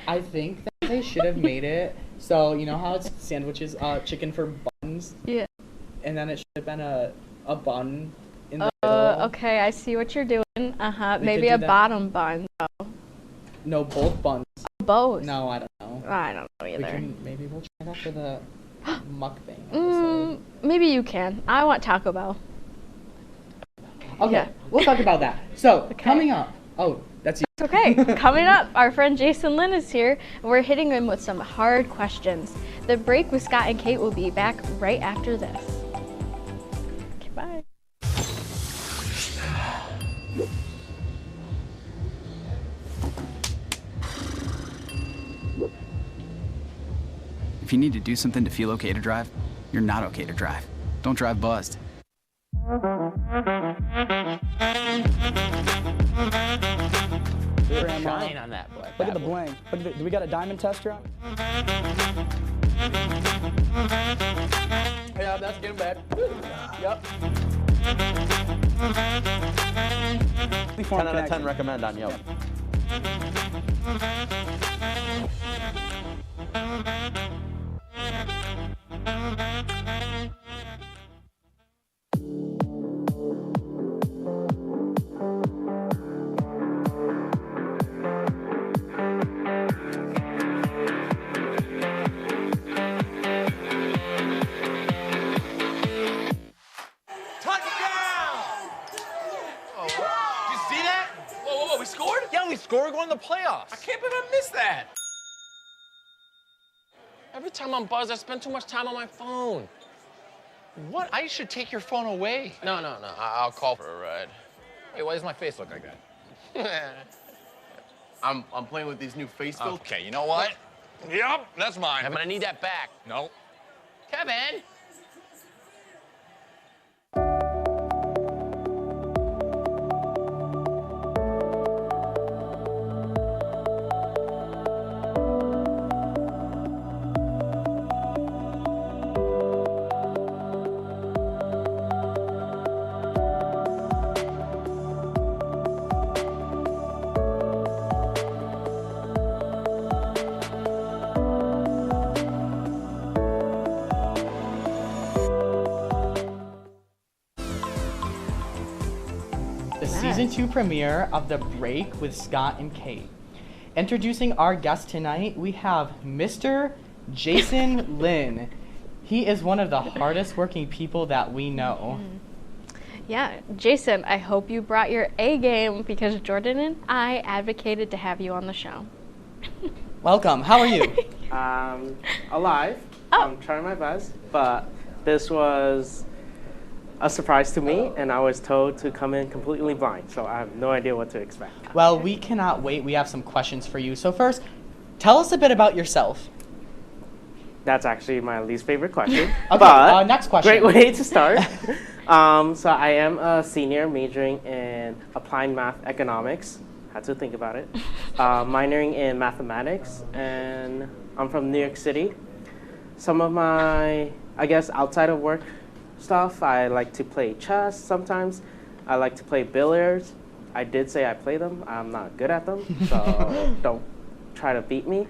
I think that they should have made it so you know how it's sandwiches, chicken for buns. Yeah. And then it should have been a bun in the middle. Okay, I see what you're doing. They Maybe could a do that. bottom bun. though. No, both buns. Both. No, I don't know. I don't know either. Maybe we'll try that for the mukbang episode. Maybe you can. I want Taco Bell. Okay, Yeah. we'll talk about that. So, Okay. coming up. Oh, that's you. It's okay. Coming up, our friend Jason Lynn is here, and we're hitting him with some hard questions. The break with Scott and Kate will be back right after this. Okay, bye. If you need to do something to feel okay to drive, you're not okay to drive. Don't drive buzzed. Shine on that boy. Look at the bling. Look at do we got a diamond tester on? Yeah, that's getting bad. Yep. 10 out of 10 recommend on Yelp. We scored? Yeah, we scored. We're going to the playoffs. I can't believe I missed that. Every time I'm buzzed, I spend too much time on my phone. What? I should take your phone away. No. I'll call for a ride. Wait, why does my face look like that? I'm playing with these new face filters. Okay, you know what? Yep, that's mine. Kevin, I need that back. No. Kevin! The season 2 premiere of The Break with Scott and Kate. Introducing our guest tonight, we have Mr. Jason Lynn. He is one of the hardest working people that we know. Yeah, Jason, I hope you brought your A game because Jordan and I advocated to have you on the show. Welcome. How are you? Alive. Oh. I'm trying my best, but this was a surprise to me, and I was told to come in completely blind, so I have no idea what to expect. Well, we cannot wait. We have some questions for you. So first, tell us a bit about yourself. That's actually my least favorite question. Okay, but next question. Great way to start. So I am a senior majoring in applied math economics. Had to think about it. Minoring in mathematics, and I'm from New York City. Some of my, I guess, outside of work stuff, I like to play chess sometimes. I like to play billiards. I did say I play them. I'm not good at them, so don't try to beat me.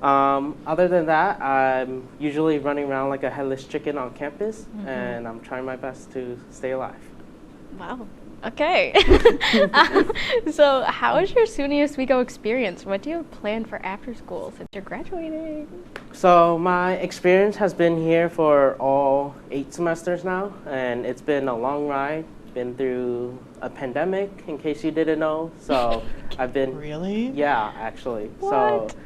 Other than that, I'm usually running around like a headless chicken on campus, and I'm trying my best to stay alive. Wow. Okay. So how was your SUNY Oswego experience? What do you have planned for after school since you're graduating? So my experience has been here for all 8 semesters now, and it's been a long ride. Been through a pandemic, in case you didn't know. So I've been... Really? Yeah, actually. What? So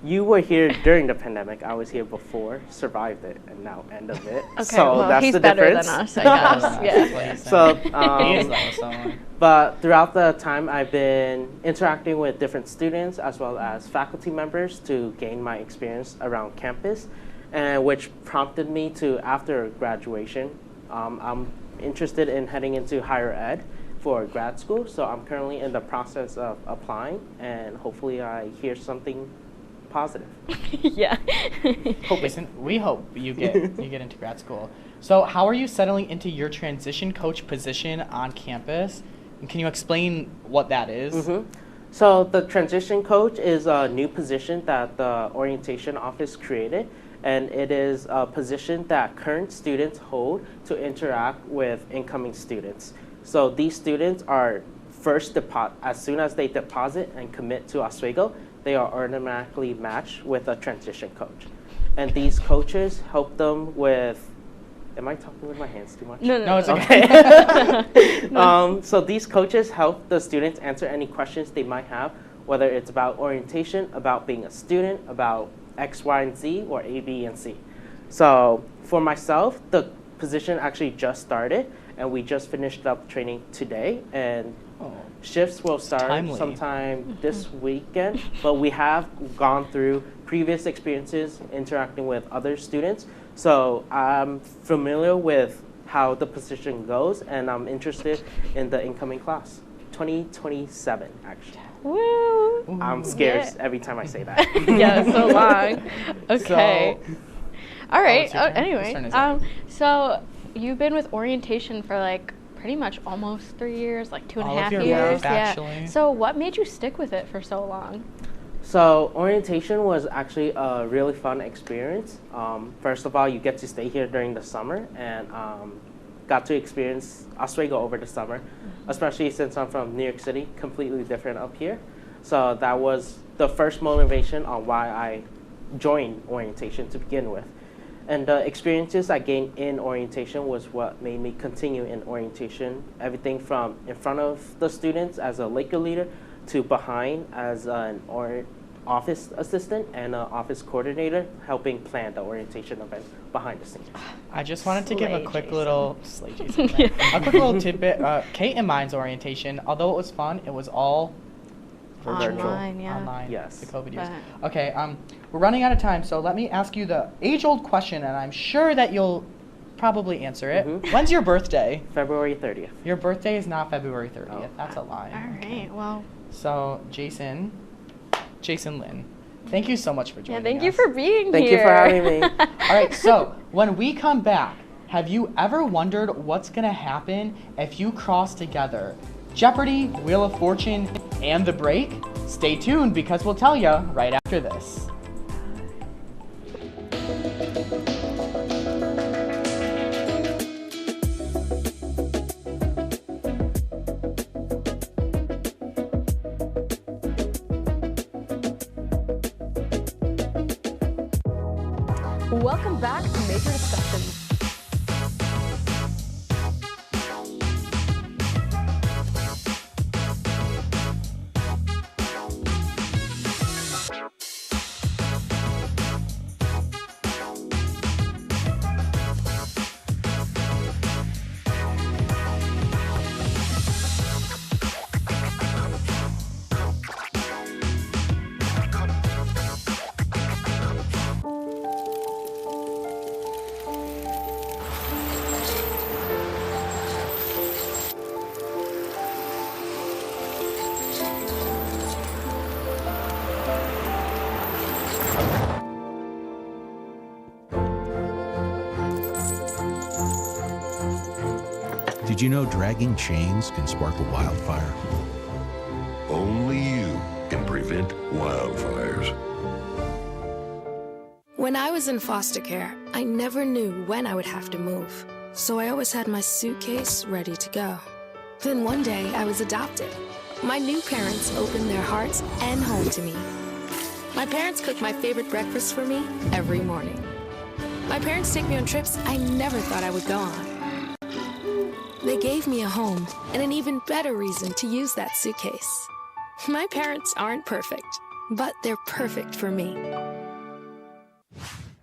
you were here during the pandemic. I was here before, survived it, and now end of it. Okay, so well, that's he's the better difference. than us, I guess. Yeah. So, He is that with someone. but throughout the time, I've been interacting with different students as well as faculty members to gain my experience around campus, and which prompted me to, after graduation, I'm interested in heading into higher ed for grad school. So I'm currently in the process of applying, and hopefully I hear something positive. Yeah. Listen, we hope you get into grad school. So how are you settling into your transition coach position on campus? And can you explain what that is? So the transition coach is a new position that the orientation office created, and it is a position that current students hold to interact with incoming students. So these students are as soon as they deposit and commit to Oswego, they are automatically matched with a transition coach. And these coaches help them with, am I talking with my hands too much? No, it's okay. So these coaches help the students answer any questions they might have, whether it's about orientation, about being a student, about X, Y, and Z, or A, B, and C. So for myself, the position actually just started, and we just finished up training today, and shifts will start sometime this weekend, but we have gone through previous experiences interacting with other students. So I'm familiar with how the position goes, and I'm interested in the incoming class, 2027, actually. Woo! I'm scared every time I say that. Yeah, so long. Okay. All right. Your turn. Anyway, Whose turn is it? so you've been with orientation for like pretty much almost 3 years, like 2.5 All of your years. life, actually. So what made you stick with it for so long? So orientation was actually a really fun experience. First of all, you get to stay here during the summer, and got to experience Oswego over the summer, especially since I'm from New York City, completely different up here. So that was the first motivation on why I joined orientation to begin with. And the experiences I gained in orientation was what made me continue in orientation. Everything from in front of the students as a Laker leader to behind as an office assistant and an office coordinator, helping plan the orientation event behind the scenes. I just wanted to give a quick Jason. little a quick little tidbit. Kate and mine's orientation, although it was fun, it was all virtual. Online, yeah. Online. Yes. The COVID years. Okay. We're running out of time, so let me ask you the age-old question, and I'm sure that you'll probably answer it. Mhm. When's your birthday? February 30th. Your birthday is not February 30th. Oh. That's a lie. All right. Well, So, Jason Lynn, thank you so much for joining yeah. Thank us. you for being Thank here. you for having me. All right, so when we come back, have you ever wondered what's going to happen if you cross together Jeopardy, Wheel of Fortune, and The Break? Stay tuned because we'll tell you right after this. Welcome back to Major Discussions. Did you know dragging chains can spark a wildfire? Only you can prevent wildfires. When I was in foster care, I never knew when I would have to move, so I always had my suitcase ready to go. Then one day, I was adopted. My new parents opened their hearts and home to me. My parents cook my favorite breakfast for me every morning. My parents take me on trips I never thought I would go on. They gave me a home and an even better reason to use that suitcase. My parents aren't perfect, but they're perfect for me.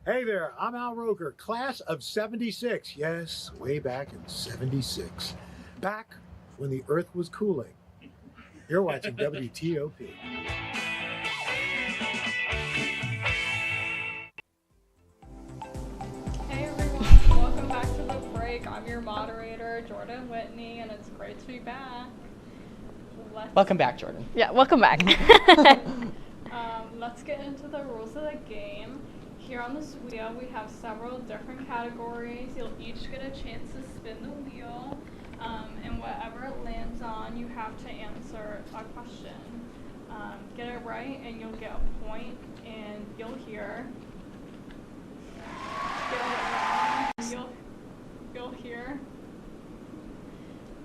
Hey there, I'm Al Roker, class of 76. Yes, way back in 76. Back when the earth was cooling. You're watching WTOP. Hey everyone, welcome back to The Break. I'm your moderator, Jordan Whitney, and it's great to be back. Welcome back, Jordan. Yeah, welcome back. Let's get into the rules of the game. Here on this wheel, we have several different categories. You'll each get a chance to spin the wheel, and whatever it lands on, you have to answer a question. get it right and you'll get a point, and you'll hear. Get it wrong, you'll hear.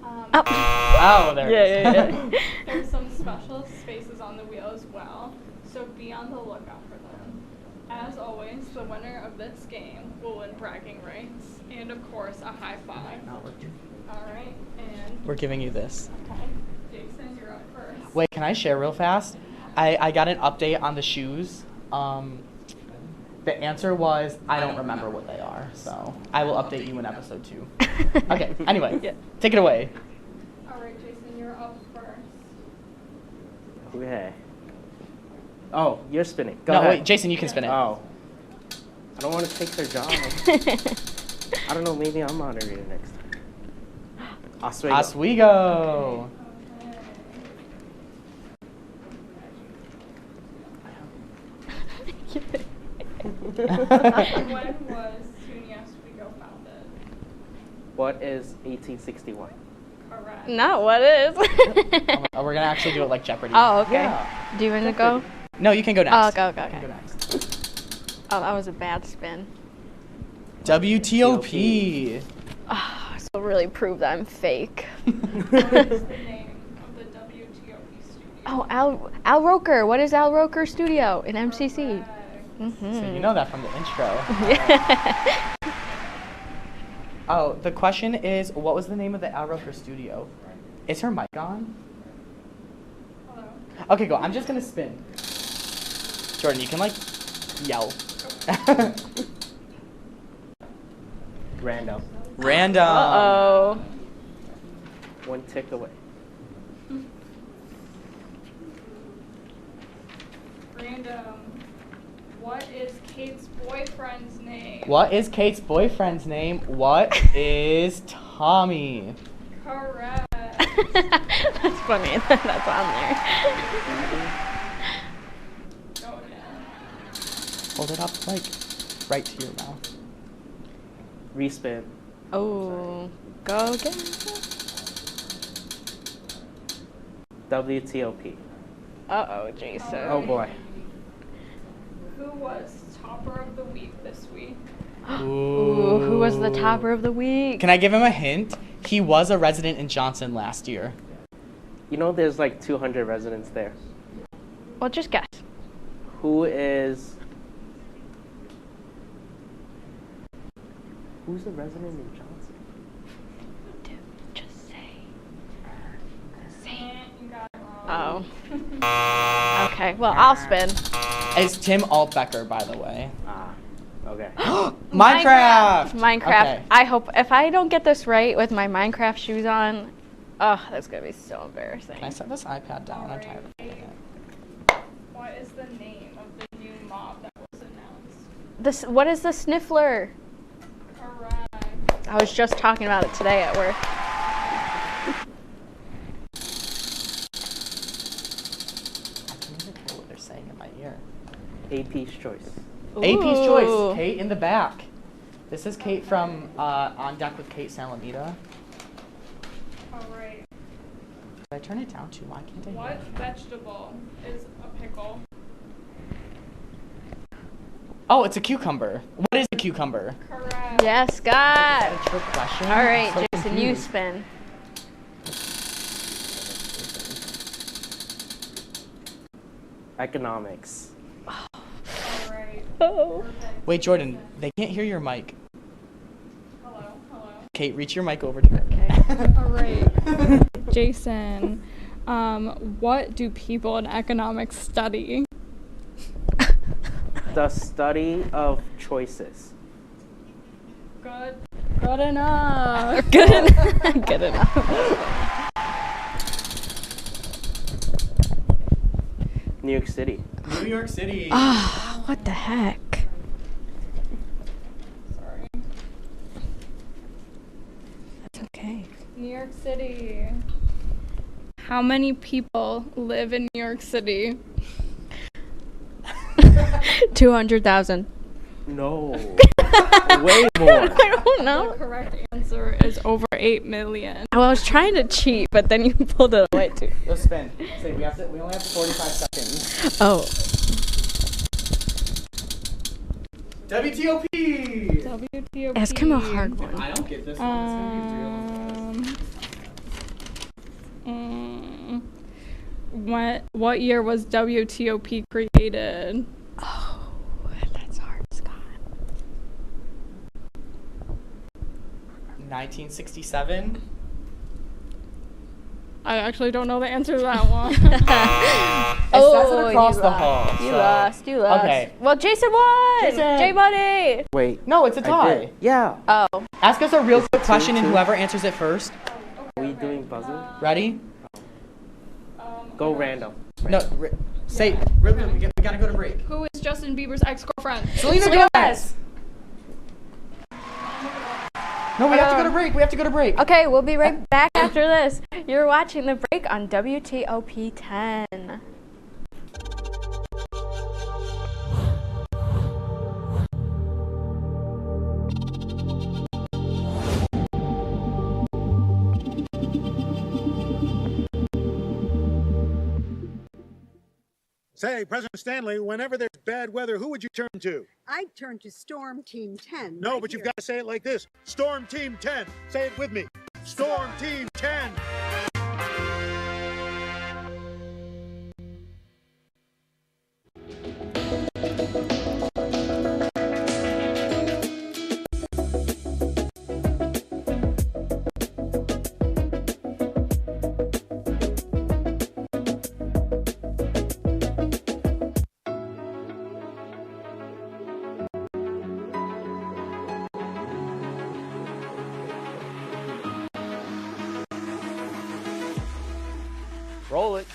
Oh, there it is. Yeah. There's some special spaces on the wheel as well, so be on the lookout for them. As always, the winner of this game will win bragging rights and, of course, a high five. All right, and We're giving you this. okay, Jason, you're up first. Wait, can I share real fast? I got an update on the shoes. The answer was, I don't remember what they are, so I will update you in episode 2. Okay, anyway, take it away. All right, Jason, you're up first. Okay. Oh, you're spinning. Go No, ahead. wait, Jason, you can spin it. Oh. I don't want to take their job. I don't know, maybe I'm moderator next time. Oswego. Oswego. When was SUNY Oswego founded? What is 1861? Correct. Not what is. Oh, we're gonna actually do it like Jeopardy. Oh, okay. Yeah. Do you want to go? No, you can go next. Oh, go. You can go next. Oh, that was a bad spin. WTOP. Oh, this will really prove that I'm fake. What is the name of the WTOP studio? Oh, Al Roker. What is Al Roker Studio in MCC? Mm-hmm. So you know that from the intro. Oh, the question is, what was the name of the Al Roker studio? Is her mic on? Hello. Okay, go. I'm just gonna spin. Jordan, you can like yell. Random. Random. Uh-oh. One tick away. Random. What is Kate's boyfriend's name? What is Kate's boyfriend's name? What is Tommy? Correct. That's funny. That's on there. Go now. Hold it up like right to your mouth. Respin. Oh, go again. WTOP. Uh-oh, Jason. Oh boy. Who was topper of the week this week? Ooh, who was the topper of the week? Can I give him a hint? He was a resident in Johnson last year. You know there's like 200 residents there. Well, just guess. Who's a resident in Johnson? Dude, just say. You got it wrong. Oh. Okay, well, I'll spin. It's Tim Altbecker, by the way. Ah, okay. Minecraft! Minecraft. Okay. I hope, if I don't get this right with my Minecraft shoes on, oh, that's going to be so embarrassing. Can I set this iPad down? I'm tired of playing it. What is the name of the new mob that was announced? What is the Sniffler? Correct. I was just talking about it today at work. I can't even hear what they're saying in my ear. AP's choice. AP's choice. Kate in the back. This is Kate from On Deck with Kate Salamita. All right. Did I turn it down too? Why can't I hear What it? vegetable is a pickle? Oh, it's a cucumber. What is a cucumber? Correct. Yes, Is Scott. that a trick question? All right, I'm so Jason, you confused. spin. Economics. All right. Oh. Wait, Jordan, they can't hear your mic. Hello. Kate, reach your mic over to her. Okay. All right. Jason, what do people in economics study? The study of choices. Good enough. Good enough. Good enough. New York City. New York City. Ah, what the heck? Sorry. That's okay. New York City. How many people live in New York City? 200,000. No. Way more. I don't know. The correct answer is over 8 million. Well, I was trying to cheat, but then you pulled it away too. Let's spin. Say we only have 45 seconds. Oh. WTOP. WTOP. Ask him a hard one. If I don't get this one, it's gonna be real. What year was WTOP created? Oh, that's hard, Scott. 1967. I actually don't know the answer to that one. It says it across the hall. You so. lost. You lost. Okay. Well, Jason won. Jason. J-Money. Wait. No, it's a I tie. did. Yeah. Oh. Ask us a real quick it question, and 2-2? whoever answers it first. Are we doing buzzing? Ready? Go random. No. Say. We gotta go to break. Who is Justin Bieber's ex-girlfriend? Selena Gomez. No, we have to go to break. We have to go to break. Okay, we'll be right back after this. You're watching The Break on WTOP-10. Say, President Stanley, whenever there's bad weather, who would you turn to? I'd turn to Storm Team 10. No, right but you've here. got to say it like this. Storm Team 10. Say it with me. Storm Team 10. Roll it.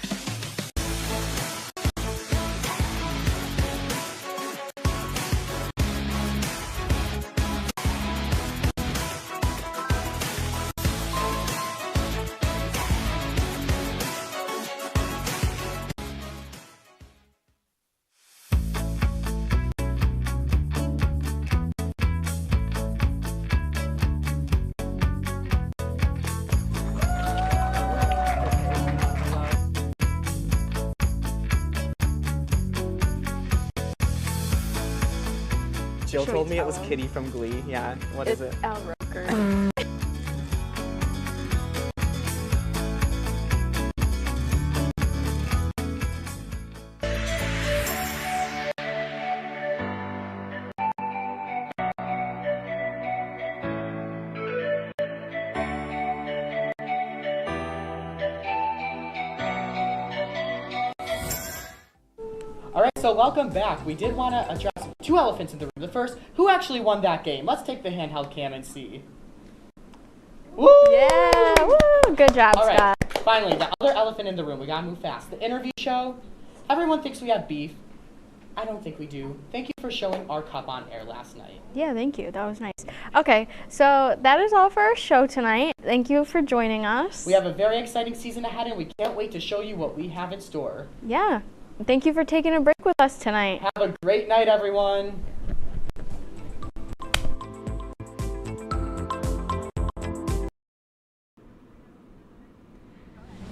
Jill Should we told me it tell was him? Kitty from Glee. Yeah. What is it? Al Roker. All right, so welcome back. We did want to address two elephants in the room. The first, who actually won that game? Let's take the handheld cam and see. Woo! Yeah, woo! Good job, All right, Scott. finally, the other elephant in the room. We gotta move fast. The interview show. Everyone thinks we have beef. I don't think we do. Thank you for showing our cup on air last night. Yeah, thank you. That was nice. Okay, so that is all for our show tonight. Thank you for joining us. We have a very exciting season ahead, and we can't wait to show you what we have in store. Yeah. Thank you for taking a break with us tonight. Have a great night, everyone.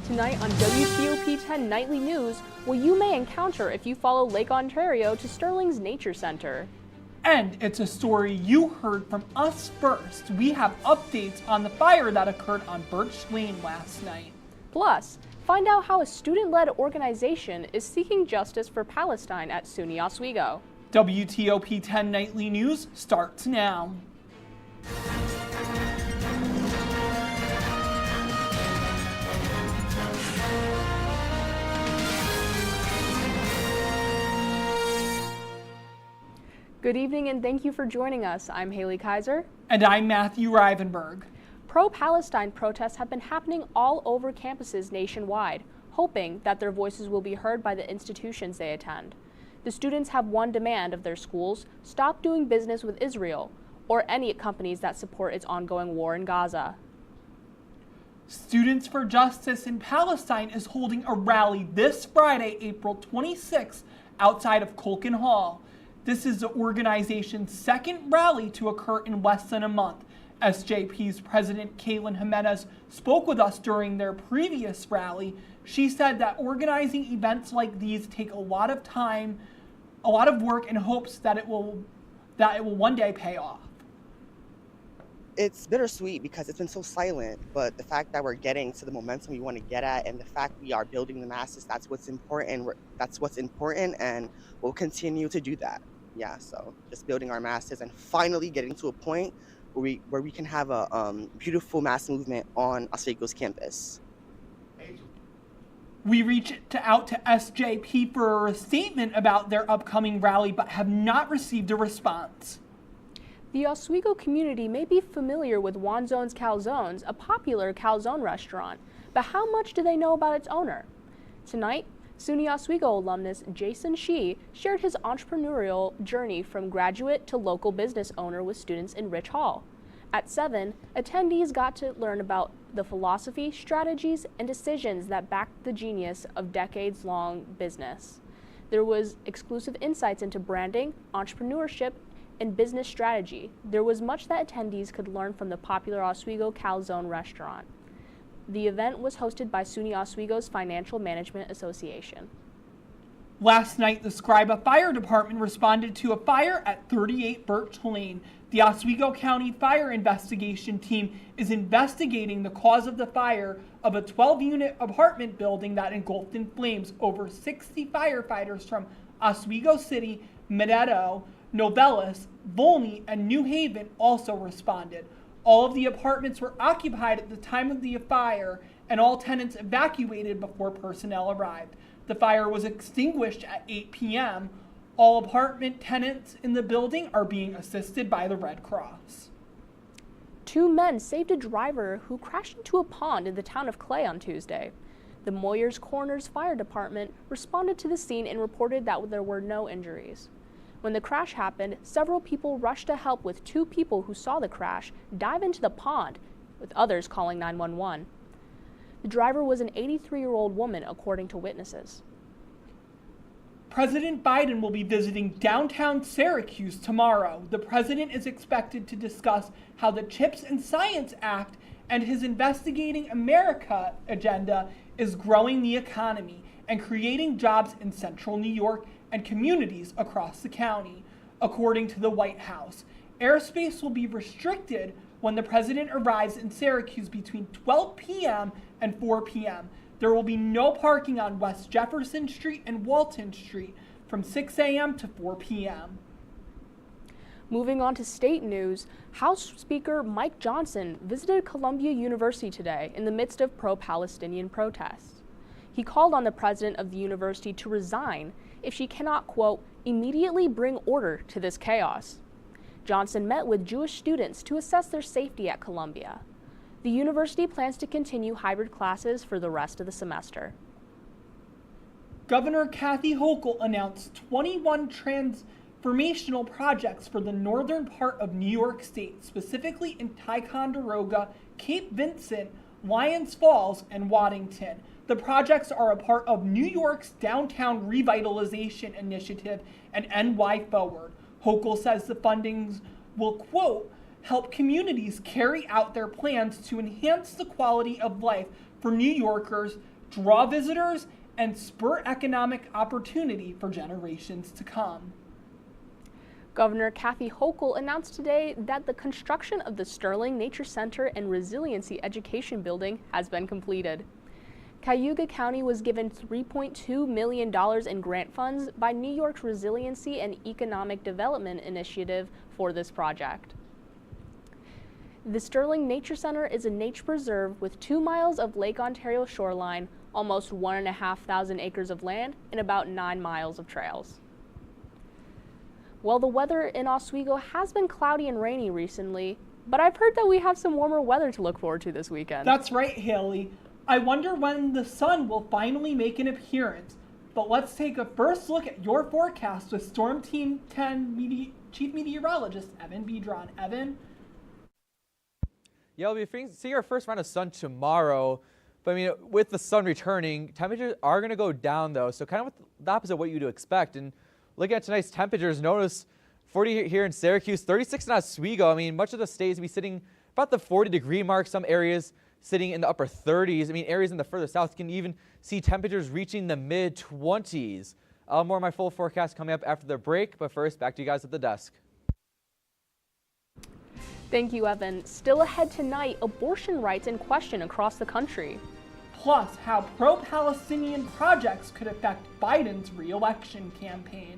Tonight on WTOP-10 Nightly News, what you may encounter if you follow Lake Ontario to Sterling's Nature Center. And it's a story you heard from us first. We have updates on the fire that occurred on Birch Lane last night. Plus, find out how a student-led organization is seeking justice for Palestine at SUNY Oswego. WTOP-10 Nightly News starts now. Good evening and thank you for joining us. I'm Haley Kaiser. And I'm Matthew Rivenberg. Pro-Palestine protests have been happening all over campuses nationwide, hoping that their voices will be heard by the institutions they attend. The students have one demand of their schools: stop doing business with Israel or any companies that support its ongoing war in Gaza. Students for Justice in Palestine is holding a rally this Friday, April 26th, outside of Colkin Hall. This is the organization's second rally to occur in less than a month. SJP's President Kaylin Jimenez spoke with us during their previous rally. She said that organizing events like these take a lot of time, a lot of work, and hopes that it will one day pay off. It's bittersweet because it's been so silent, but the fact that we're getting to the momentum we want to get at, and the fact we are building the masses, that's what's important. And we'll continue to do that. Yeah, so just building our masses and finally getting to a point where we can have a beautiful mass movement on Oswego's campus. We reached out to SJP for a statement about their upcoming rally, but have not received a response. The Oswego community may be familiar with Wanzone's Calzones, a popular calzone restaurant, but how much do they know about its owner? Tonight, SUNY Oswego alumnus Jason Shee shared his entrepreneurial journey from graduate to local business owner with students in Rich Hall. At 7, attendees got to learn about the philosophy, strategies, and decisions that backed the genius of decades-long business. There was exclusive insights into branding, entrepreneurship, and business strategy. There was much that attendees could learn from the popular Oswego Calzone restaurant. The event was hosted by SUNY Oswego's Financial Management Association. Last night, the Scriba Fire Department responded to a fire at 38 Birch Lane. The Oswego County Fire Investigation Team is investigating the cause of the fire of a 12-unit apartment building that engulfed in flames. Over 60 firefighters from Oswego City, Meadow, Novellis, Volney, and New Haven also responded. All of the apartments were occupied at the time of the fire, and all tenants evacuated before personnel arrived. The fire was extinguished at 8 p.m. All apartment tenants in the building are being assisted by the Red Cross. 2 men saved a driver who crashed into a pond in the town of Clay on Tuesday. The Moyers Corners Fire Department responded to the scene and reported that there were no injuries. When the crash happened, several people rushed to help, with 2 people who saw the crash dive into the pond, with others calling 911. The driver was an 83-year-old woman, according to witnesses. President Biden will be visiting downtown Syracuse tomorrow. The president is expected to discuss how the CHIPS and Science Act and his Investigating America agenda is growing the economy and creating jobs in central New York and communities across the county. According to the White House, airspace will be restricted when the president arrives in Syracuse between 12 p.m. and 4 p.m. There will be no parking on West Jefferson Street and Walton Street from 6 a.m. to 4 p.m. Moving on to state news, House Speaker Mike Johnson visited Columbia University today in the midst of pro-Palestinian protests. He called on the president of the university to resign if she cannot, quote, immediately bring order to this chaos. Johnson met with Jewish students to assess their safety at Columbia. The university plans to continue hybrid classes for the rest of the semester. Governor Kathy Hochul announced 21 transformational projects for the northern part of New York State, specifically in Ticonderoga, Cape Vincent, Lyons Falls, and Waddington. The projects are a part of New York's Downtown Revitalization Initiative and NY Forward. Hochul says the fundings will, quote, help communities carry out their plans to enhance the quality of life for New Yorkers, draw visitors, and spur economic opportunity for generations to come. Governor Kathy Hochul announced today that the construction of the Sterling Nature Center and Resiliency Education Building has been completed. Cayuga County was given $3.2 million in grant funds by New York's Resiliency and Economic Development Initiative for this project. The Sterling Nature Center is a nature preserve with 2 miles of Lake Ontario shoreline, almost 1,500 acres of land, and about 9 miles of trails. Well, the weather in Oswego has been cloudy and rainy recently, but I've heard that we have some warmer weather to look forward to this weekend. That's right, Haley. I wonder when the sun will finally make an appearance. But let's take a first look at your forecast with Storm Team 10 Chief Meteorologist Evan Bedron. Evan? Yeah, we'll be seeing our first round of sun tomorrow. But I mean, with the sun returning, temperatures are going to go down though. So kind of the opposite of what you'd expect. And looking at tonight's temperatures, notice 40 here in Syracuse, 36 in Oswego. I mean, much of the state is going to be sitting about the 40-degree mark. Some areas sitting in the upper 30s. I mean, areas in the further south can even see temperatures reaching the mid-20s. More of my full forecast coming up after the break, but first, back to you guys at the desk. Thank you, Evan. Still ahead tonight, abortion rights in question across the country. Plus, how pro-Palestinian projects could affect Biden's re-election campaign.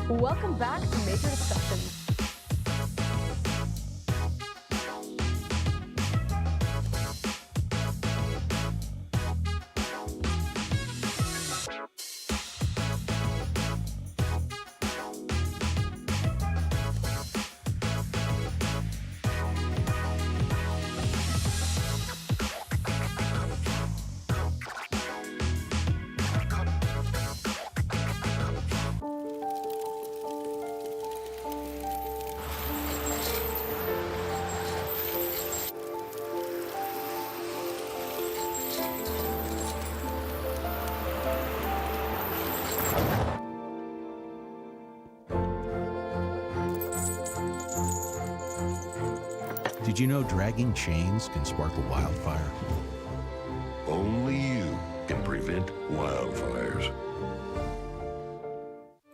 Welcome back to Major Discussions. Did you know dragging chains can spark a wildfire? Only you can prevent wildfires.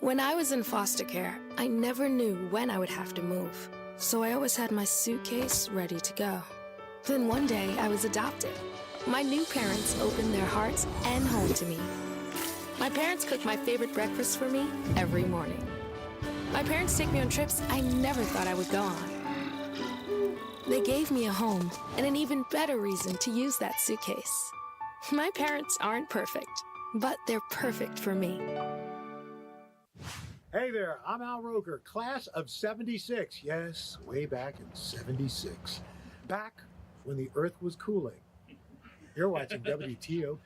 When I was in foster care, I never knew when I would have to move. So I always had my suitcase ready to go. Then one day I was adopted. My new parents opened their hearts and home to me. My parents cook my favorite breakfast for me every morning. My parents take me on trips I never thought I would go on. They gave me a home and an even better reason to use that suitcase. My parents aren't perfect, but they're perfect for me. Hey there, I'm Al Roker, class of 76. Yes, way back in 76. Back when the earth was cooling. You're watching WTOP.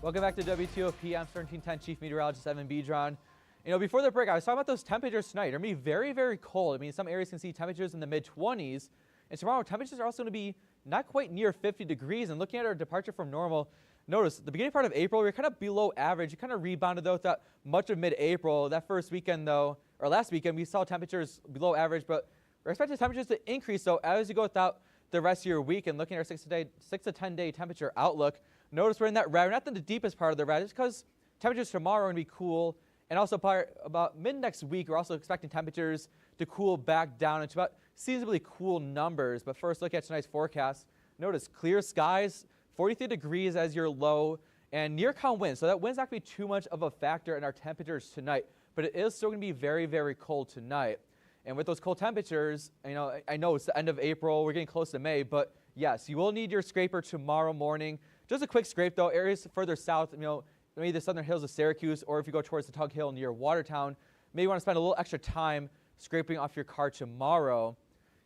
Welcome back to WTOP. I'm 1310 Chief Meteorologist Evan Bedron. You know, before the break, I was talking about those temperatures tonight. They're going to be very, very cold. I mean, some areas can see temperatures in the mid-20s. And tomorrow, temperatures are also going to be not quite near 50 degrees. And looking at our departure from normal, notice the beginning part of April, we were kind of below average. We kind of rebounded, though, throughout much of mid-April. That first weekend, though, or last weekend, we saw temperatures below average. But we're expecting temperatures to increase, though, as you go throughout the rest of your week. And looking at our 6 to 10 day temperature outlook, notice we're in that red. We're not in the deepest part of the red, just because temperatures tomorrow are going to be cool. And also about mid-next week, we're also expecting temperatures to cool back down into about seasonably cool numbers. But first, look at tonight's forecast. Notice clear skies, 43 degrees as your low, and near calm winds. So that wind's not going to be too much of a factor in our temperatures tonight. But it is still going to be very, very cold tonight. And with those cold temperatures, you know, I know it's the end of April. We're getting close to May. But yes, you will need your scraper tomorrow morning. Just a quick scrape, though. Areas further south, you know, maybe the southern hills of Syracuse, or if you go towards the Tug Hill near Watertown, maybe you want to spend a little extra time scraping off your car tomorrow.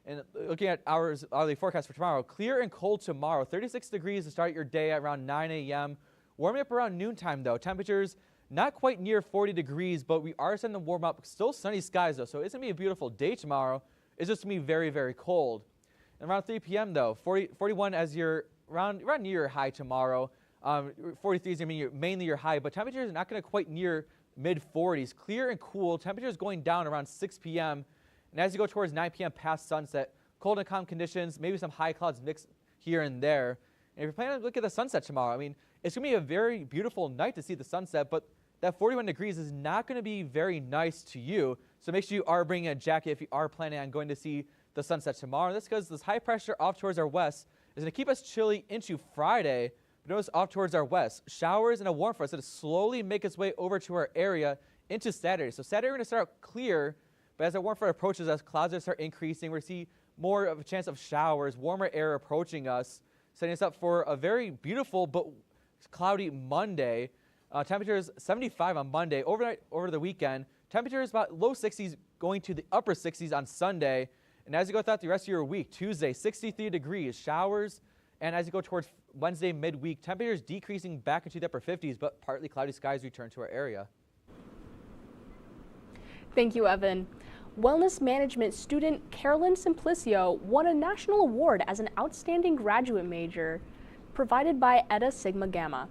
And looking at hourly forecast for tomorrow, clear and cold tomorrow. 36 degrees to start your day at around 9 a.m. Warming up around noontime, though. Temperatures not quite near 40 degrees, but we are starting to warm up. Still sunny skies, though, so it's going to be a beautiful day tomorrow. It's just going to be very, very cold. And around 3 p.m., though, 41 as your around near your high tomorrow. 43 is going to be mainly your high, but temperatures are not going to quite near mid-40s. Clear and cool. Temperatures going down around 6 p.m. And as you go towards 9 p.m. past sunset, cold and calm conditions, maybe some high clouds mixed here and there. And if you're planning to look at the sunset tomorrow, I mean, it's going to be a very beautiful night to see the sunset, but that 41 degrees is not going to be very nice to you. So make sure you are bringing a jacket if you are planning on going to see the sunset tomorrow. And that's because this high pressure off towards our west is going to keep us chilly into Friday. But notice off towards our west, showers and a warm front is going to slowly make its way over to our area into Saturday. So Saturday we're going to start out clear, but as our warm front approaches us, clouds start increasing. We're going to see more of a chance of showers, warmer air approaching us, setting us up for a very beautiful but cloudy Monday. Temperatures 75 on Monday. Overnight, over the weekend, temperatures about low 60s going to the upper 60s on Sunday. And as you go throughout the rest of your week, Tuesday, 63 degrees, showers. And as you go towards Wednesday midweek, temperatures decreasing back into the upper 50s, but partly cloudy skies return to our area. Thank you, Evan. Wellness management student Carolyn Simplicio won a national award as an outstanding graduate major provided by Eta Sigma Gamma.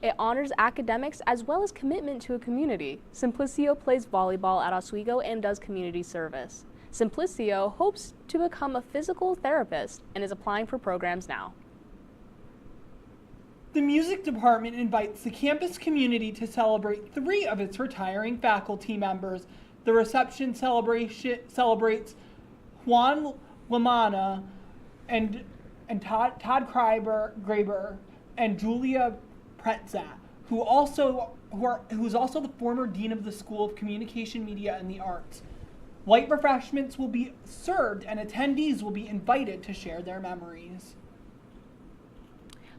It honors academics as well as commitment to a community. Simplicio plays volleyball at Oswego and does community service. Simplicio hopes to become a physical therapist and is applying for programs now. The music department invites the campus community to celebrate 3 of its retiring faculty members. The reception celebrates Juan Lamana and Todd Graber and Julia Pretzat, who's also the former dean of the School of Communication, Media, and the Arts. Light refreshments will be served and attendees will be invited to share their memories.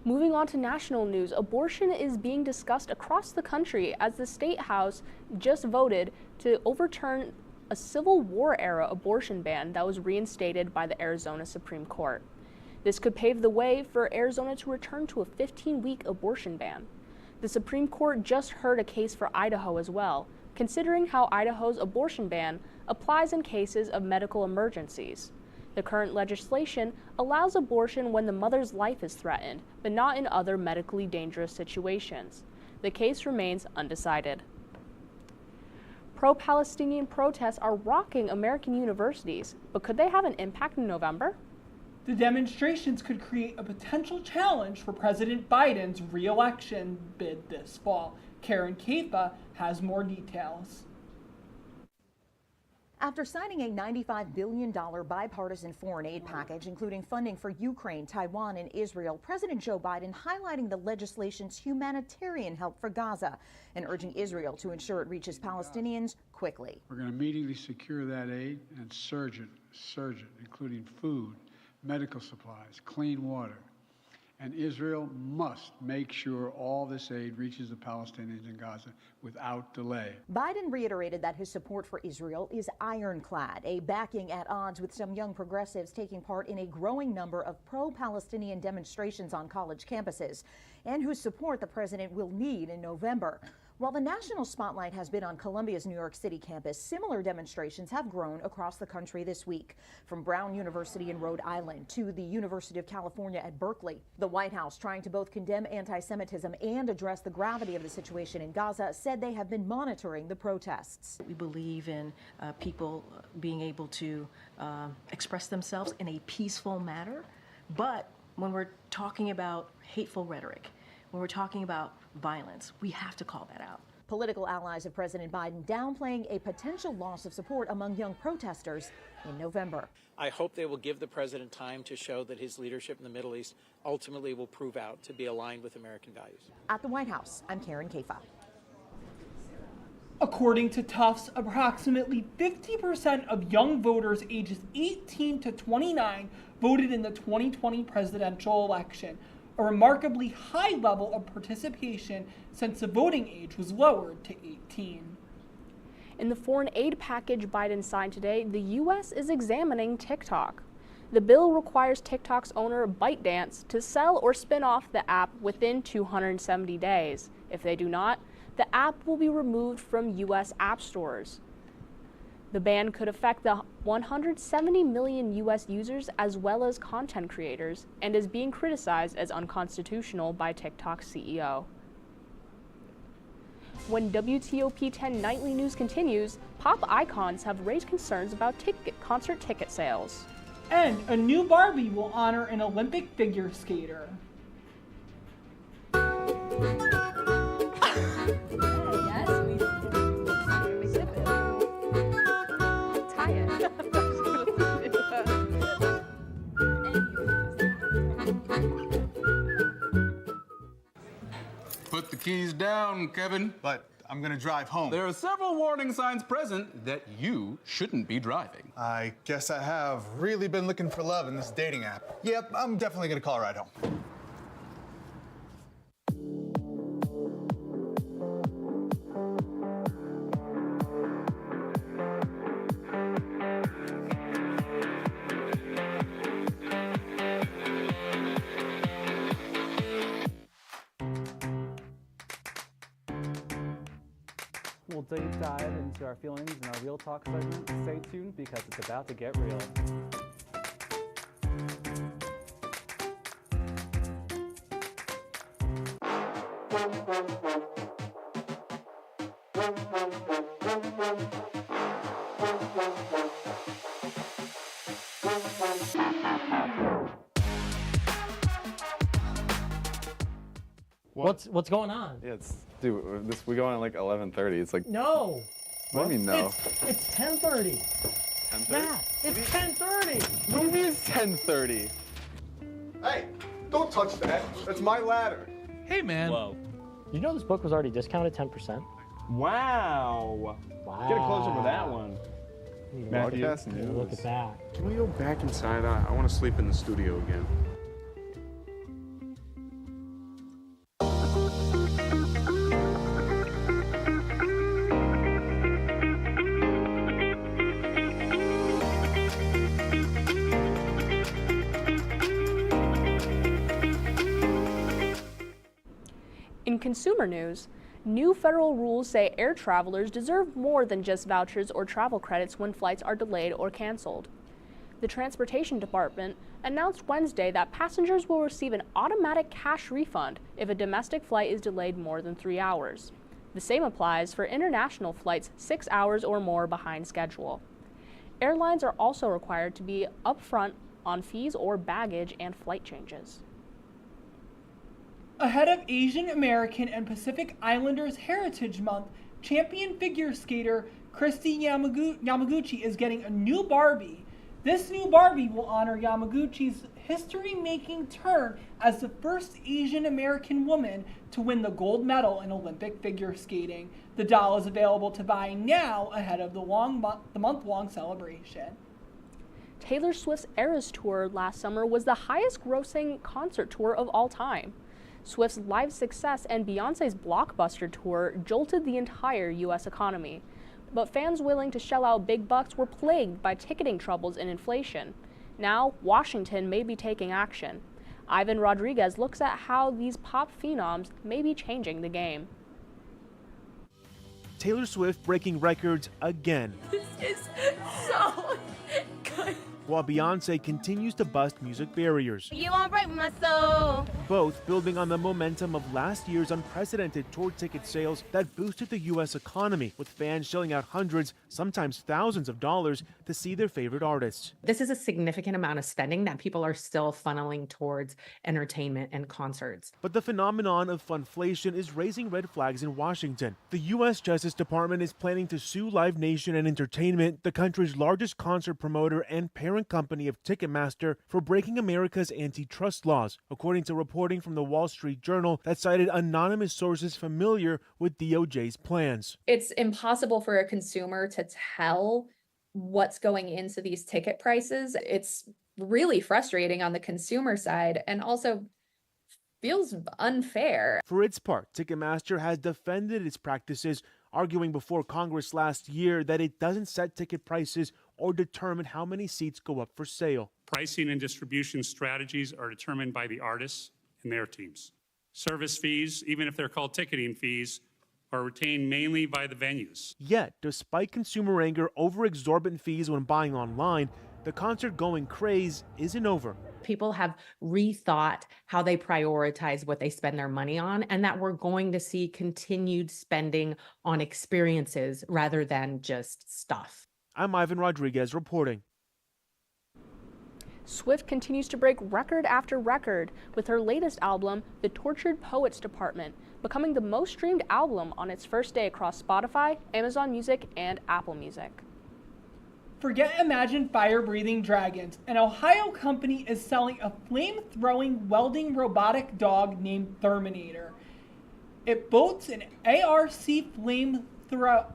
Moving on to national news, abortion is being discussed across the country as the State House just voted to overturn a Civil War-era abortion ban that was reinstated by the Arizona Supreme Court. This could pave the way for Arizona to return to a 15-week abortion ban. The Supreme Court just heard a case for Idaho as well, considering how Idaho's abortion ban applies in cases of medical emergencies. The current legislation allows abortion when the mother's life is threatened, but not in other medically dangerous situations. The case remains undecided. Pro-Palestinian protests are rocking American universities, but could they have an impact in November? The demonstrations could create a potential challenge for President Biden's re-election bid this fall. Karen Kafa has more details. After signing a $95 billion bipartisan foreign aid package, including funding for Ukraine, Taiwan, and Israel, President Joe Biden highlighting the legislation's humanitarian help for Gaza and urging Israel to ensure it reaches Palestinians quickly. We're going to immediately secure that aid and surge it, including food, medical supplies, clean water. And Israel must make sure all this aid reaches the Palestinians in Gaza without delay. Biden reiterated that his support for Israel is ironclad, a backing at odds with some young progressives taking part in a growing number of pro-Palestinian demonstrations on college campuses, and whose support the president will need in November. While the national spotlight has been on Columbia's New York City campus, similar demonstrations have grown across the country this week. From Brown University in Rhode Island to the University of California at Berkeley. The White House, trying to both condemn anti-Semitism and address the gravity of the situation in Gaza, said they have been monitoring the protests. We believe in people being able to express themselves in a peaceful manner, but when we're talking about hateful rhetoric, when we're talking about violence, we have to call that out. Political allies of President Biden downplaying a potential loss of support among young protesters in November. I hope they will give the president time to show that his leadership in the Middle East ultimately will prove out to be aligned with American values. At the White House, I'm Karen Kafa. According to Tufts, approximately 50% of young voters ages 18 to 29 voted in the 2020 presidential election, a remarkably high level of participation since the voting age was lowered to 18. In the foreign aid package Biden signed today, the U.S. is examining TikTok. The bill requires TikTok's owner ByteDance to sell or spin off the app within 270 days. If they do not, the app will be removed from U.S. app stores. The ban could affect the 170 million U.S. users as well as content creators, and is being criticized as unconstitutional by TikTok's CEO. When WTOP-10 nightly news continues, pop icons have raised concerns about concert ticket sales. And a new Barbie will honor an Olympic figure skater. Put the keys down, Kevin. But I'm gonna drive home. There are several warning signs present that you shouldn't be driving. I guess I have really been looking for love in this dating app. Yep, I'm definitely gonna call a ride home. we'll deep dive into our feelings in our Real Talk segment. Stay tuned because it's about to get real. What's going on? Yeah, we go on at like 11:30. It's like No. What do you mean no? It's 10:30. 10:30? Matt, it's 10:30. What do you mean it's 10:30? Hey, don't touch that. That's my ladder. Hey, man. Whoa. You know this book was already discounted 10%? Wow. Get a close up of that one. Matthew, Look at that. Can we go back inside? I want to sleep in the studio again. In consumer news, new federal rules say air travelers deserve more than just vouchers or travel credits when flights are delayed or canceled. The Transportation Department announced Wednesday that passengers will receive an automatic cash refund if a domestic flight is delayed more than 3 hours. The same applies for international flights 6 hours or more behind schedule. Airlines are also required to be upfront on fees or baggage and flight changes. Ahead of Asian American and Pacific Islanders Heritage Month, champion figure skater Christy Yamaguchi is getting a new Barbie. This new Barbie will honor Yamaguchi's history-making turn as the first Asian American woman to win the gold medal in Olympic figure skating. The doll is available to buy now ahead of the month-long celebration. Taylor Swift's Eras Tour last summer was the highest-grossing concert tour of all time. Swift's live success and Beyoncé's blockbuster tour jolted the entire U.S. economy. But fans willing to shell out big bucks were plagued by ticketing troubles and inflation. Now, Washington may be taking action. Ivan Rodriguez looks at how these pop phenoms may be changing the game. Taylor Swift breaking records again. This is so good. While Beyoncé continues to bust music barriers. You won't break my soul. Both building on the momentum of last year's unprecedented tour ticket sales that boosted the U.S. economy, with fans shelling out hundreds, sometimes thousands of dollars to see their favorite artists. This is a significant amount of spending that people are still funneling towards entertainment and concerts. But the phenomenon of funflation is raising red flags in Washington. The U.S. Justice Department is planning to sue Live Nation and Entertainment, the country's largest concert promoter and parent company of Ticketmaster, for breaking America's antitrust laws, according to reporting from the Wall Street Journal that cited anonymous sources familiar with DOJ's plans. It's impossible for a consumer to tell what's going into these ticket prices. It's really frustrating on the consumer side and also feels unfair. For its part, Ticketmaster has defended its practices, arguing before Congress last year that it doesn't set ticket prices or determine how many seats go up for sale. Pricing and distribution strategies are determined by the artists and their teams. Service fees, even if they're called ticketing fees, are retained mainly by the venues. Yet, despite consumer anger over exorbitant fees when buying online, the concert-going craze isn't over. People have rethought how they prioritize what they spend their money on, and that we're going to see continued spending on experiences rather than just stuff. I'm Ivan Rodriguez reporting. Swift continues to break record after record with her latest album, The Tortured Poets Department, becoming the most streamed album on its first day across Spotify, Amazon Music, and Apple Music. Forget Imagine fire-breathing dragons. An Ohio company is selling a flame-throwing welding robotic dog named Terminator. It boasts an ARC flamethrower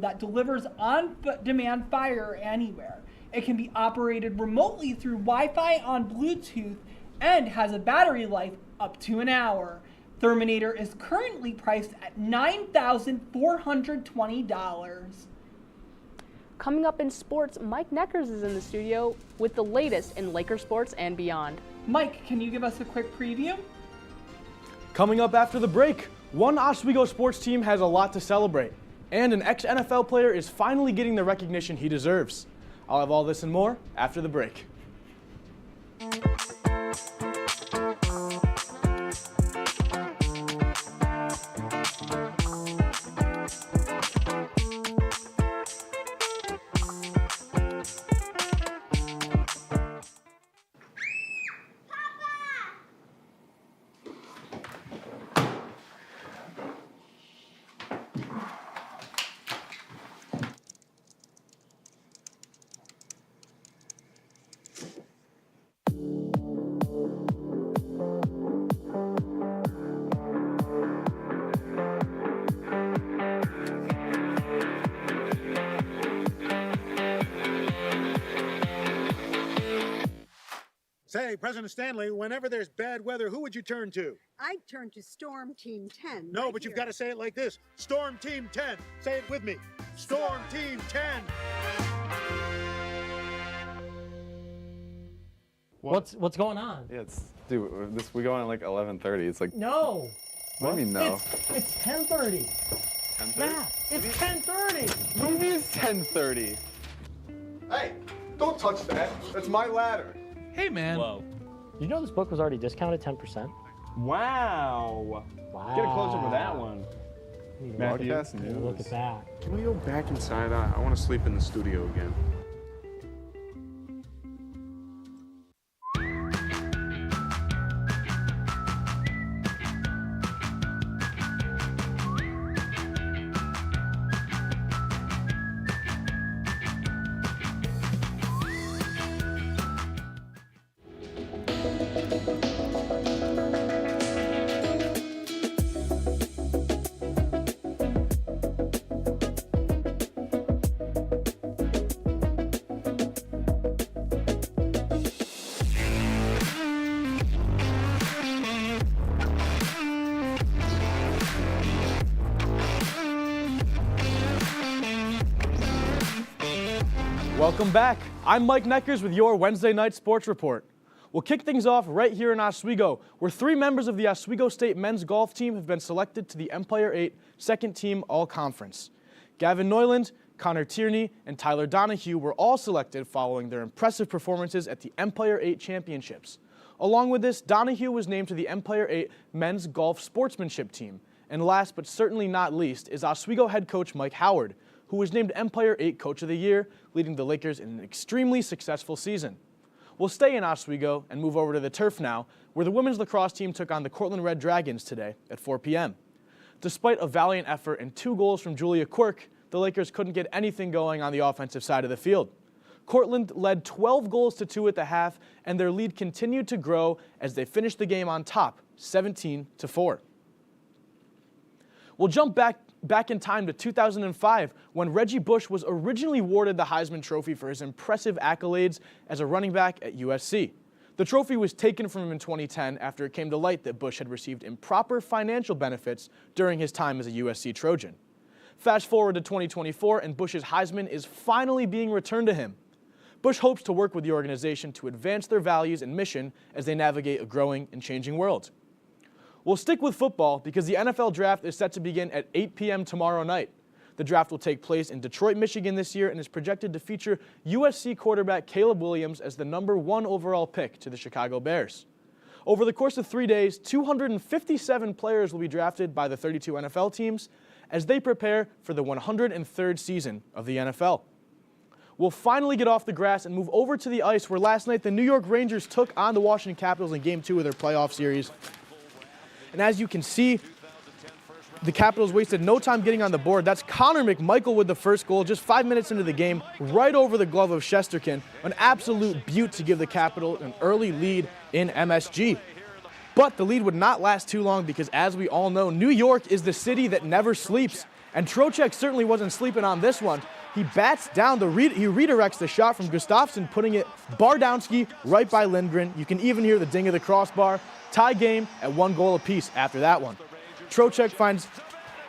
that delivers on-demand fire anywhere. It can be operated remotely through Wi-Fi on Bluetooth and has a battery life up to an hour. Terminator is currently priced at $9,420. Coming up in sports, Mike Neckers is in the studio with the latest in Laker sports and beyond. Mike, can you give us a quick preview? Coming up after the break, one Oswego sports team has a lot to celebrate. And an ex-NFL player is finally getting the recognition he deserves. I'll have all this and more after the break. Say, President Stanley, whenever there's bad weather, who would you turn to? I'd turn to Storm Team 10. No, but you've got to say it like this. Storm Team 10. Say it with me. Storm Team 10. What's going on? Yeah, dude, we go on at like 11:30. It's like. No. What do you mean no? It's 10:30. 10:30? Matt, it's 10:30. What do you mean it's 10:30? Hey, don't touch that. That's my ladder. Hey, man. Whoa. You know this book was already discounted 10%? Wow. Get a close-up of that one. Matthew, Look at that. Can we go back inside? I want to sleep in the studio again. Welcome back. I'm Mike Neckers with your Wednesday Night Sports Report. We'll kick things off right here in Oswego, where 3 members of the Oswego State men's golf team have been selected to the Empire 8 Second Team All-Conference. Gavin Neuland, Connor Tierney, and Tyler Donahue were all selected following their impressive performances at the Empire 8 Championships. Along with this, Donahue was named to the Empire 8 men's golf sportsmanship team. And last but certainly not least is Oswego head coach Mike Howard, who was named Empire 8 Coach of the Year, leading the Lakers in an extremely successful season. We'll stay in Oswego and move over to the turf now, where the women's lacrosse team took on the Cortland Red Dragons today at 4 p.m. Despite a valiant effort and 2 goals from Julia Quirk, the Lakers couldn't get anything going on the offensive side of the field. Cortland led 12 goals to 2 at the half, and their lead continued to grow as they finished the game on top, 17-4. We'll jump back in time to 2005 when Reggie Bush was originally awarded the Heisman Trophy for his impressive accolades as a running back at USC. The trophy was taken from him in 2010 after it came to light that Bush had received improper financial benefits during his time as a USC Trojan. Fast forward to 2024 and Bush's Heisman is finally being returned to him. Bush hopes to work with the organization to advance their values and mission as they navigate a growing and changing world. We'll stick with football because the NFL draft is set to begin at 8 p.m. tomorrow night. The draft will take place in Detroit, Michigan this year and is projected to feature USC quarterback Caleb Williams as the #1 overall pick to the Chicago Bears. Over the course of 3 days, 257 players will be drafted by the 32 NFL teams as they prepare for the 103rd season of the NFL. We'll finally get off the grass and move over to the ice where last night the New York Rangers took on the Washington Capitals in Game 2 of their playoff series. And as you can see, the Capitals wasted no time getting on the board. That's Connor McMichael with the first goal just 5 minutes into the game, right over the glove of Shesterkin. An absolute beaut to give the Capitals an early lead in MSG. But the lead would not last too long because, as we all know, New York is the city that never sleeps. And Trocheck certainly wasn't sleeping on this one. He bats down, he redirects the shot from Gustafsson, putting it Bardowski right by Lindgren. You can even hear the ding of the crossbar. Tie game at 1 goal apiece after that one. Trocheck finds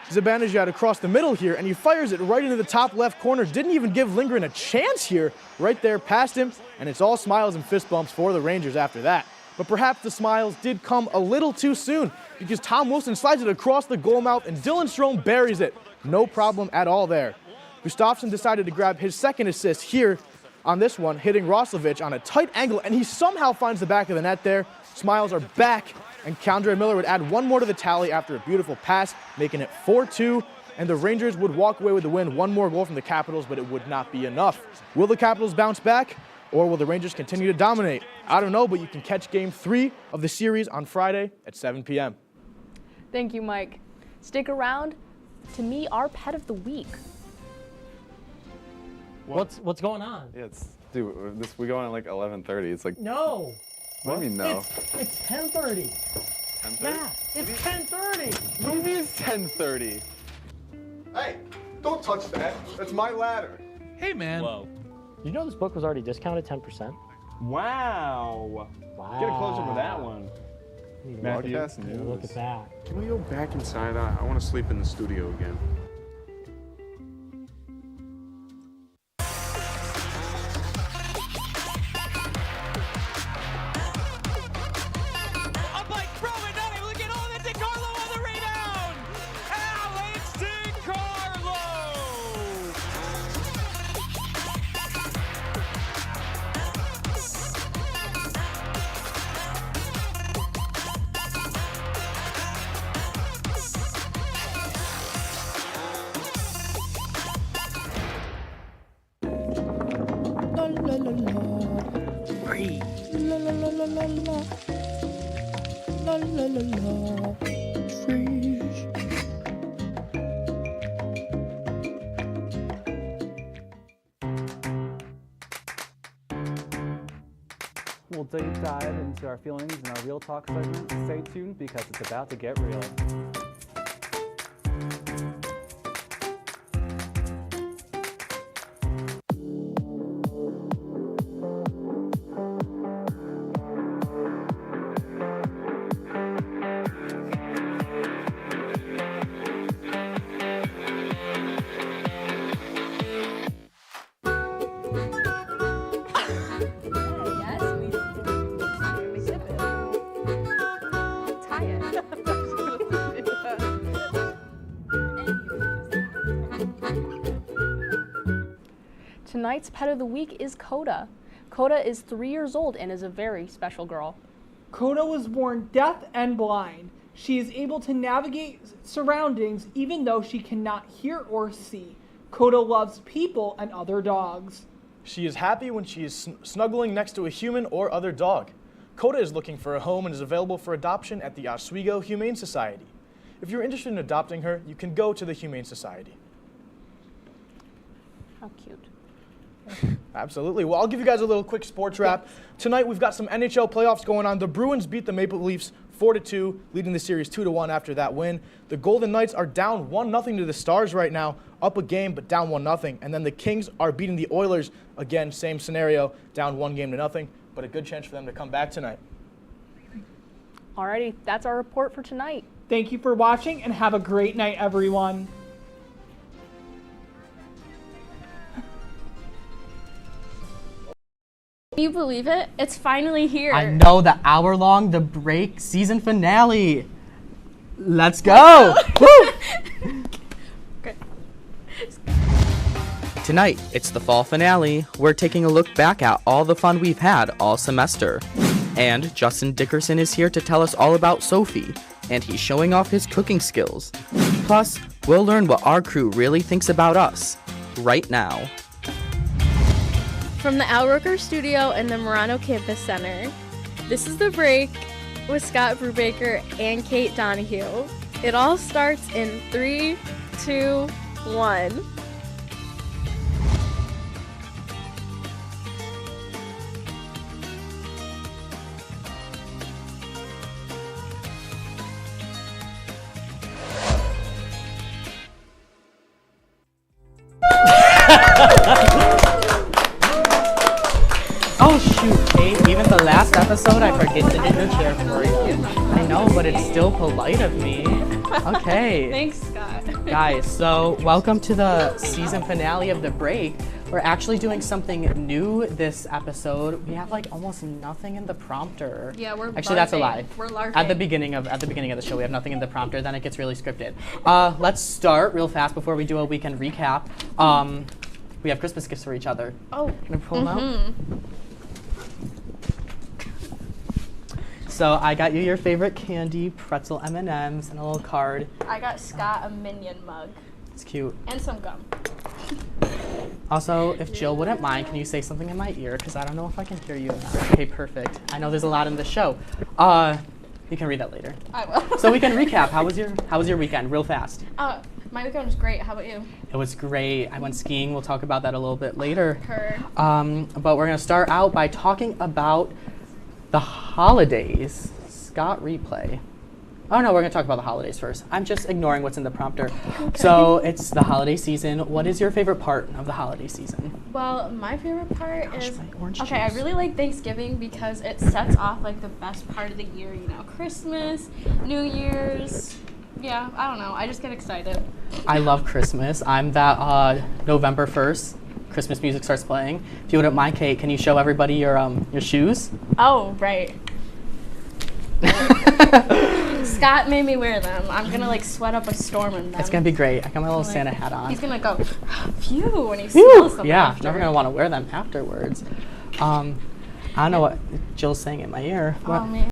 Zibanejad across the middle here, and he fires it right into the top left corner. Didn't even give Lindgren a chance here, right there past him, and it's all smiles and fist bumps for the Rangers after that. But perhaps the smiles did come a little too soon, because Tom Wilson slides it across the goal mouth and Dylan Strome buries it. No problem at all there. Gustafsson decided to grab his second assist here on this one, hitting Roslovic on a tight angle, and he somehow finds the back of the net there. Smiles are back, and Keandre Miller would add one more to the tally after a beautiful pass, making it 4-2, and the Rangers would walk away with the win. One more goal from the Capitals, but it would not be enough. Will the Capitals bounce back, or will the Rangers continue to dominate? I don't know, but you can catch Game 3 of the series on Friday at 7 p.m. Thank you, Mike. Stick around to meet our pet of the week. What's going on? Yeah, dude, we go on at like 11:30. It's like, No. what do you mean no? It's 10:30. 10:30? Yeah, it's 10:30. What do you mean it's 10:30? Hey, don't touch that. That's my ladder. Hey, man. Whoa. You know this book was already discounted 10%? Wow. Get a closer to that one. Matthew, Look at that. Can we go back inside? I want to sleep in the studio again. We'll deep dive into our feelings in our Real Talk segment. Stay tuned because it's about to get real. Tonight's pet of the week is Coda. Coda is 3 years old and is a very special girl. Coda was born deaf and blind. She is able to navigate surroundings even though she cannot hear or see. Coda loves people and other dogs. She is happy when she is snuggling next to a human or other dog. Coda is looking for a home and is available for adoption at the Oswego Humane Society. If you're interested in adopting her, you can go to the Humane Society. How cute. Absolutely. Well, I'll give you guys a little quick sports wrap. Tonight, we've got some NHL playoffs going on. The Bruins beat the Maple Leafs 4-2, leading the series 2-1 after that win. The Golden Knights are down 1-0 to the Stars right now, up a game, but down 1-0. And then the Kings are beating the Oilers. Again, same scenario, down 1-0, but a good chance for them to come back tonight. Alrighty, that's our report for tonight. Thank you for watching and have a great night, everyone. Can you believe it? It's finally here. I know, the hour-long The Break season finale. Let's go! Woo! Tonight, it's the fall finale. We're taking a look back at all the fun we've had all semester. And Justin Dickerson is here to tell us all about Sophie, and he's showing off his cooking skills. Plus, we'll learn what our crew really thinks about us right now. From the Al Roker Studio and the Murano Campus Center, this is The Break with Scott Brubaker and Kate Donahue. It all starts in 3, 2, 1. Oh shoot, Kate, even the last episode I forget to do the chair for you. I know, but it's still polite of me. Okay. Thanks, Scott. Guys, so welcome to the season finale of The Break. We're actually doing something new this episode. We have like almost nothing in the prompter. Yeah, we're actually that's a larping. lie. We're larping. At the beginning of the show, we have nothing in the prompter. Then it gets really scripted. Let's start real fast before we do a weekend recap. We have Christmas gifts for each other. Oh. Can I pull them out? So I got you your favorite candy, pretzel M&Ms, and a little card. I got Scott a Minion mug. It's cute. And some gum. Also, if Jill wouldn't mind, can you say something in my ear? Because I don't know if I can hear you or not. Okay, perfect. I know there's a lot in the show. You can read that later. I will. So we can recap. How was your weekend? Real fast. My weekend was great. How about you? It was great. I went skiing. We'll talk about that a little bit later. Heard. But we're going to start out by talking about the holidays. Scott replay. Oh no, we're going to talk about the holidays first. I'm just ignoring what's in the prompter. Okay. So it's the holiday season. What is your favorite part of the holiday season? Well, my favorite part is orange okay. I juice. really like Thanksgiving because it sets off like the best part of the year. You know, Christmas, New Year's. Yeah, I don't know. I just get excited. I love Christmas. I'm that November 1st. Christmas music starts playing. If you wouldn't mind, Kate, can you show everybody your shoes? Oh, right. Scott made me wear them. I'm gonna like sweat up a storm in them. It's gonna be great. I got my little Santa hat on. He's gonna go, phew, when he Whew, smells them. yeah, after. never gonna want to wear them afterwards. I don't know what Jill's saying in my ear. Oh man.